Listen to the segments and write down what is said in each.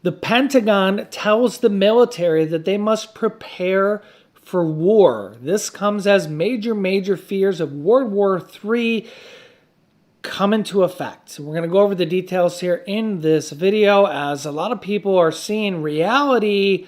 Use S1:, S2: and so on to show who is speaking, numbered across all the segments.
S1: The Pentagon tells the military that they must prepare for war. This comes as major fears of World War III come into effect. We're going to go over the details here in this video, as a lot of people are seeing reality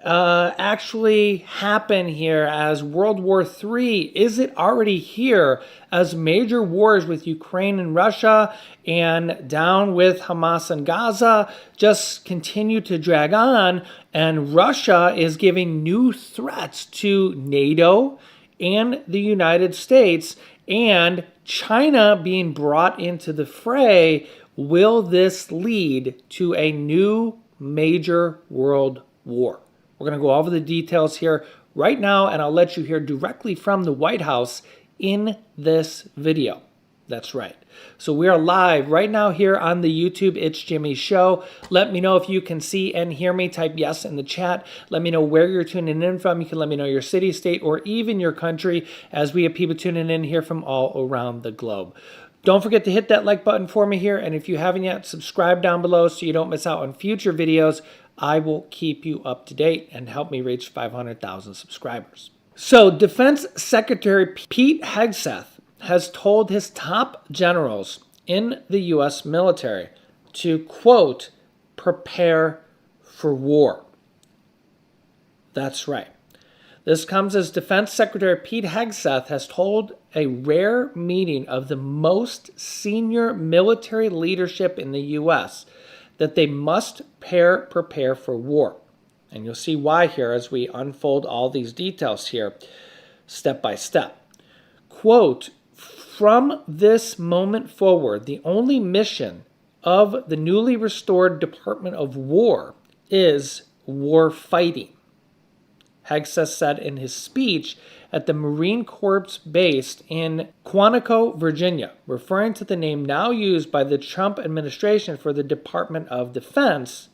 S1: actually happen here as World War III. Is it already here as major wars with Ukraine and Russia and down with Hamas and Gaza just continue to drag on, and Russia is giving new threats to NATO and the United States, and China being brought into the fray? Will this lead to a new major world war? We're going to go over the details here right now, and I'll let you hear directly from the White House in this video. That's right. So we are live right now here on the YouTube It's Jimmy Show. Let me know if you can see and hear me. Type yes in the chat. Let me know where you're tuning in from. You can let me know your city, state, or even your country, as we have people tuning in here from all around the globe. Don't forget to hit that like button for me here, and if you haven't yet, subscribe down below so you don't miss out on future videos. I will keep you up to date and help me reach 500,000 subscribers. So Defense Secretary Pete Hegseth has told his top generals in the U.S. military to, quote, prepare for war. That's right. This comes as Defense Secretary Pete Hegseth has told a rare meeting of the most senior military leadership in the U.S. that they must prepare for war. And you'll see why here as we unfold all these details here step by step. Quote, from this moment forward, the only mission of the newly restored Department of War is war fighting, Hegseth said in his speech at the Marine Corps based in Quantico, Virginia, referring to the name now used by the Trump administration for the Department of Defense,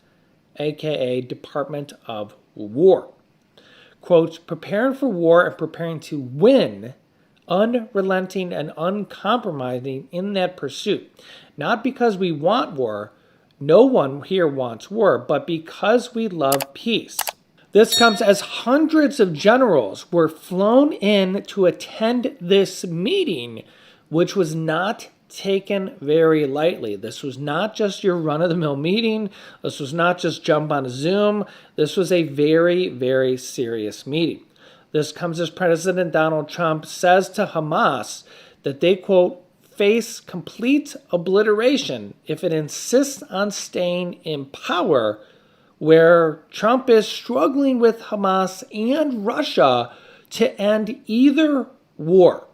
S1: aka Department of War. Quote, preparing for war and preparing to win, unrelenting and uncompromising in that pursuit. Not because we want war, no one here wants war, but because we love peace. This comes as hundreds of generals were flown in to attend this meeting, which was not taken very lightly. This was not just your run-of-the-mill meeting. This was not just jump on a Zoom. This was a very serious meeting. This comes as President Donald Trump says to Hamas that they, quote, face complete obliteration if it insists on staying in power, where Trump is struggling with Hamas and Russia to end either war.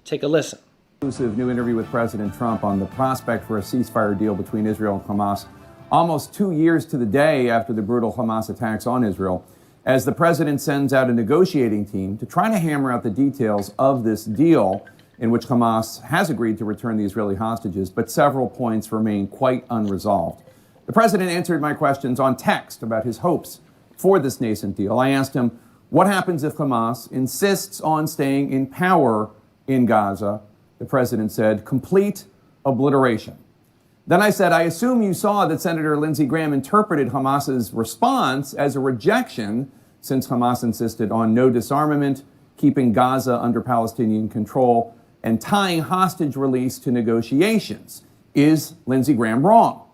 S1: Take a listen.
S2: Exclusive new interview with President Trump on the prospect for a ceasefire deal between Israel and Hamas, almost 2 years to the day after the brutal Hamas attacks on Israel, as the president sends out a negotiating team to try to hammer out the details of this deal, in which Hamas has agreed to return the Israeli hostages, but several points remain quite unresolved. The president answered my questions on text about his hopes for this nascent deal. I asked him, what happens if Hamas insists on staying in power in Gaza? The president said, complete obliteration. Then I said, I assume you saw that Senator Lindsey Graham interpreted Hamas's response as a rejection, since Hamas insisted on no disarmament, keeping Gaza under Palestinian control, and tying hostage release to negotiations. Is Lindsey Graham wrong?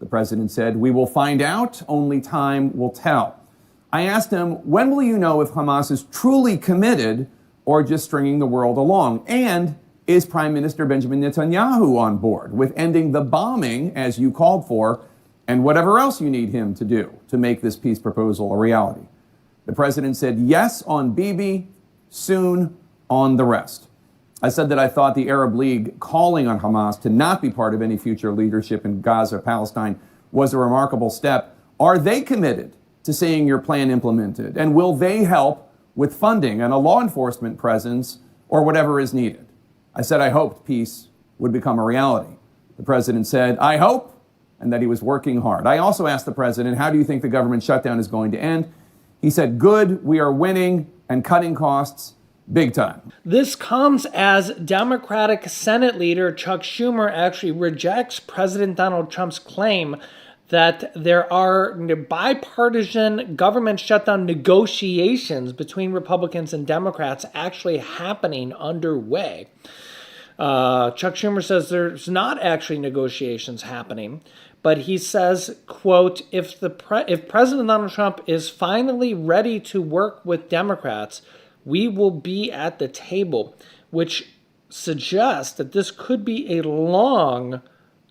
S2: The president said, we will find out, only time will tell. I asked him, when will you know if Hamas is truly committed or just stringing the world along? And is Prime Minister Benjamin Netanyahu on board with ending the bombing, as you called for, and whatever else you need him to do to make this peace proposal a reality? The president said yes on Bibi, soon on the rest. I said that I thought the Arab League calling on Hamas to not be part of any future leadership in Gaza, Palestine, was a remarkable step. Are they committed to seeing your plan implemented? And will they help with funding and a law enforcement presence or whatever is needed? I said I hoped peace would become a reality. The president said, I hope, and that he was working hard. I also asked the president, how do you think the government shutdown is going to end? He said, good, we are winning and cutting costs big time.
S1: This comes as Democratic Senate leader Chuck Schumer actually rejects President Donald Trump's claim that there are bipartisan government shutdown negotiations between Republicans and Democrats actually happening underway. Chuck Schumer says there's not actually negotiations happening, but he says, quote, if President Donald Trump is finally ready to work with Democrats, we will be at the table, which suggests that this could be a long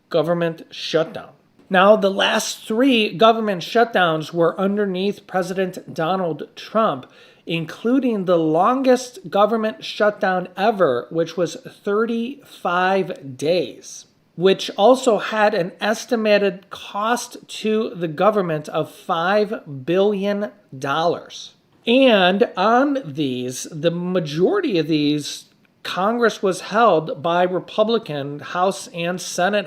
S1: government shutdown. Now, the last 3 government shutdowns were underneath President Donald Trump, including the longest government shutdown ever, which was 35 days, which also had an estimated cost to the government of $5 billion. And on these, the majority of these, Congress was held by Republican House and Senate.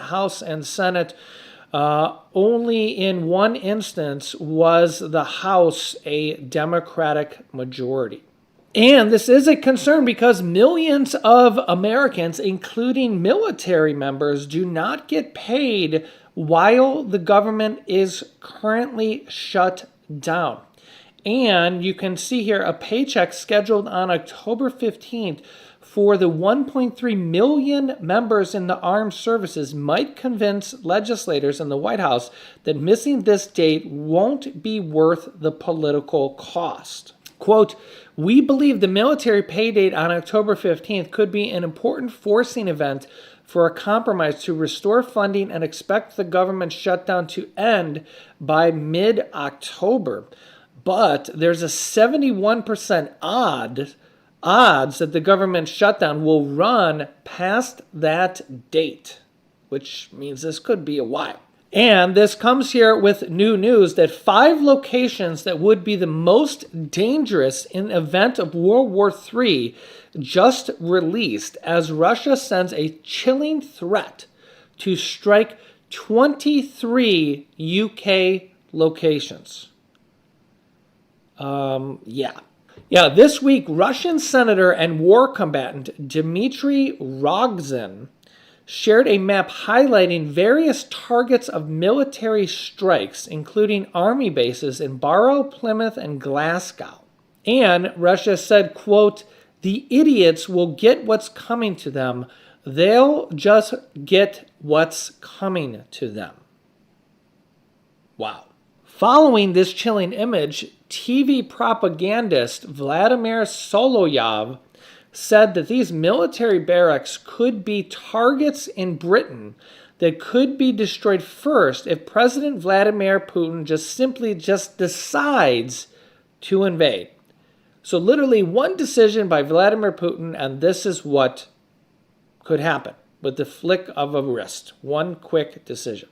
S1: Only in one instance was the House a Democratic majority. And this is a concern because millions of Americans, including military members, do not get paid while the government is currently shut down. And you can see here a paycheck scheduled on October 15th for the 1.3 million members in the armed services might convince legislators in the White House that missing this date won't be worth the political cost. Quote, we believe the military pay date on October 15th could be an important forcing event for a compromise to restore funding and expect the government shutdown to end by mid-October. But there's a 71% odds that the government shutdown will run past that date, which means this could be a while. And this comes here with new news that 5 locations that would be the most dangerous in the event of World War III just released as Russia sends a chilling threat to strike 23 UK locations. Yeah, this week, Russian senator and war combatant Dmitry Rogozin shared a map highlighting various targets of military strikes, including army bases in Barrow, Plymouth, and Glasgow. And Russia said, quote, the idiots will get what's coming to them. They'll just get what's coming to them. Wow. Following this chilling image, TV propagandist Vladimir Solovyov said that these military barracks could be targets in Britain that could be destroyed first if President Vladimir Putin just decides to invade. So literally one decision by Vladimir Putin, and this is what could happen with the flick of a wrist. One quick decision.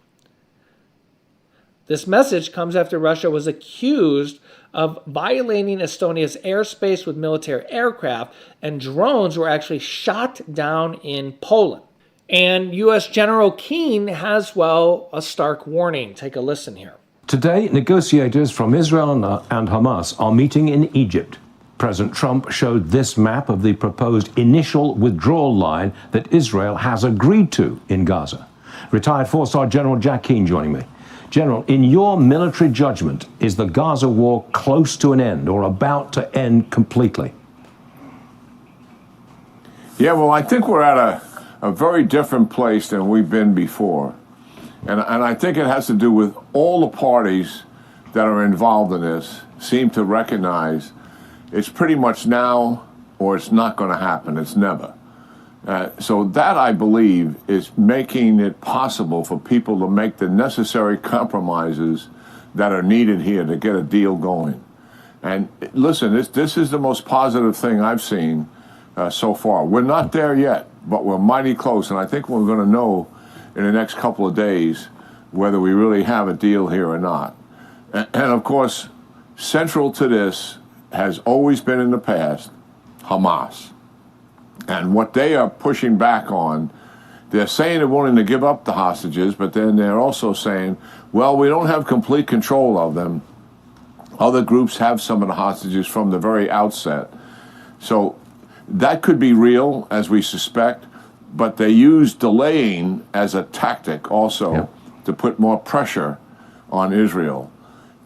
S1: This message comes after Russia was accused of violating Estonia's airspace with military aircraft, and drones were actually shot down in Poland. And U.S. General Keane has, well, a stark warning. Take a listen here.
S3: Today, negotiators from Israel and Hamas are meeting in Egypt. President Trump showed this map of the proposed initial withdrawal line that Israel has agreed to in Gaza. Retired 4-star General Jack Keane joining me. General, in your military judgment, is the Gaza war close to an end or about to end completely?
S4: Yeah, well, I think we're at a very different place than we've been before. And I think it has to do with all the parties that are involved in this seem to recognize it's pretty much now or it's not going to happen. It's never. So that, I believe, is making it possible for people to make the necessary compromises that are needed here to get a deal going. And listen, this is the most positive thing I've seen so far. We're not there yet, but we're mighty close. And I think we're going to know in the next couple of days whether we really have a deal here or not. And of course, central to this has always been in the past Hamas. And what they are pushing back on, they're saying they're willing to give up the hostages, but then they're also saying, well, we don't have complete control of them. Other groups have some of the hostages from the very outset. So that could be real, as we suspect, but they use delaying as a tactic also to put more pressure on Israel.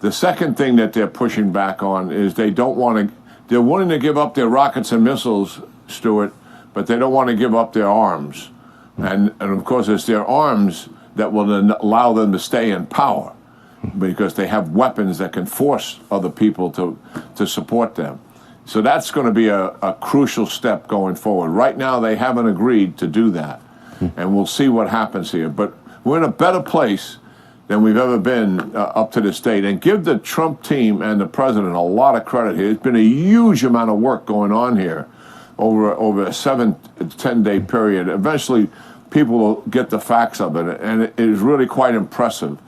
S4: The second thing that they're pushing back on is they're willing to give up their rockets and missiles, Stuart, but they don't want to give up their arms. And of course, it's their arms that will allow them to stay in power, because they have weapons that can force other people to support them. So that's going to be a crucial step going forward. Right now, they haven't agreed to do that, and we'll see what happens here. But we're in a better place than we've ever been up to this date. And give the Trump team and the president a lot of credit here. It's been a huge amount of work going on here over a 7 to 10 day period. Eventually, people will get the facts of it, and it is really quite impressive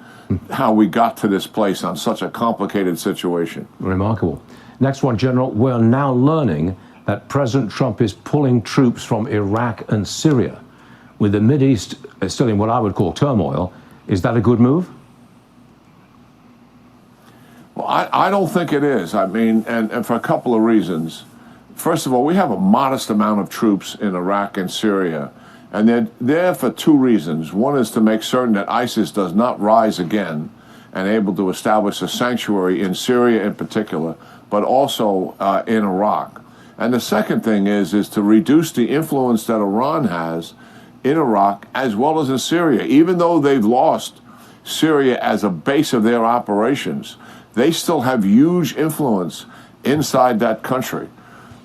S4: how we got to this place on such a complicated situation.
S3: Remarkable. Next one, General. We're now learning that President Trump is pulling troops from Iraq and Syria. With the Mideast still in what I would call turmoil, is that a good move?
S4: Well, I don't think it is. I mean, and for a couple of reasons. First of all, we have a modest amount of troops in Iraq and Syria, and they're there for two reasons. One is to make certain that ISIS does not rise again and able to establish a sanctuary in Syria in particular, but also in Iraq. And the second thing is to reduce the influence that Iran has in Iraq as well as in Syria. Even though they've lost Syria as a base of their operations, they still have huge influence inside that country.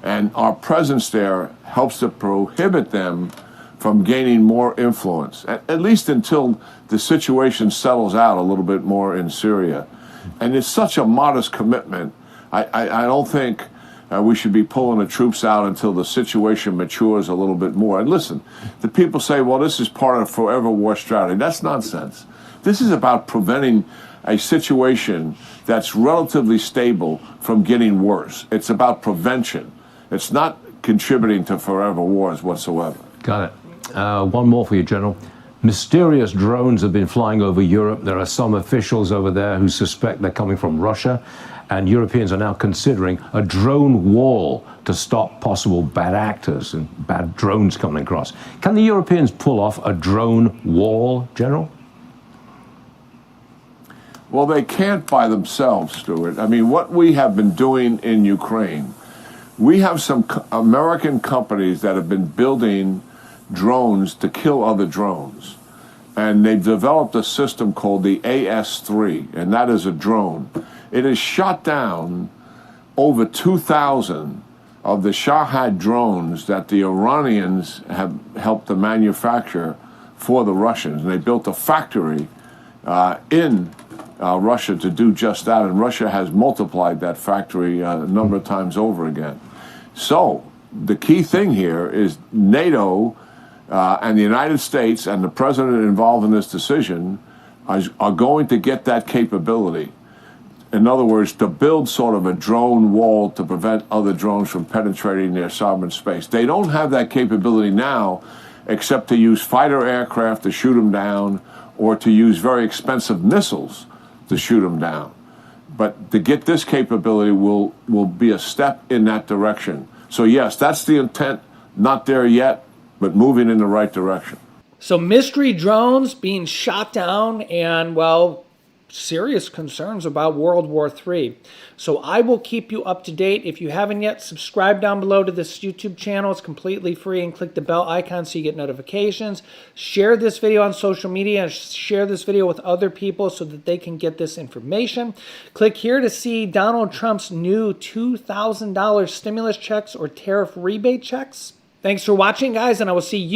S4: And our presence there helps to prohibit them from gaining more influence, at least until the situation settles out a little bit more in Syria. And it's such a modest commitment. I don't think we should be pulling the troops out until the situation matures a little bit more. And listen, the people say, well, this is part of a forever war strategy. That's nonsense. This is about preventing a situation that's relatively stable from getting worse. It's about prevention. It's not contributing to forever wars whatsoever.
S3: Got it. One more for you, General. Mysterious drones have been flying over Europe. There are some officials over there who suspect they're coming from Russia, and Europeans are now considering a drone wall to stop possible bad actors and bad drones coming across. Can the Europeans pull off a drone wall, General?
S4: Well, they can't by themselves, Stuart. I mean, what we have been doing in Ukraine, we have some American companies that have been building drones to kill other drones. And they've developed a system called the AS-3, and that is a drone. It has shot down over 2,000 of the Shahed drones that the Iranians have helped to manufacture for the Russians. And they built a factory in Russia to do just that, and Russia has multiplied that factory a number of times over again. So the key thing here is NATO and the United States and the president involved in this decision are going to get that capability. In other words, to build sort of a drone wall to prevent other drones from penetrating their sovereign space. They don't have that capability now, except to use fighter aircraft to shoot them down or to use very expensive missiles to shoot them down. But to get this capability will be a step in that direction. So yes, that's the intent. Not there yet, but moving in the right direction.
S1: So mystery drones being shot down and, well, serious concerns about World War III. So I will keep you up to date. If you haven't yet, subscribe down below to this YouTube channel. It's completely free, and click the bell icon so you get notifications. Share this video on social media and share this video with other people so that they can get this information. Click here to see Donald Trump's new $2,000 stimulus checks or tariff rebate checks. Thanks for watching, guys, and I will see you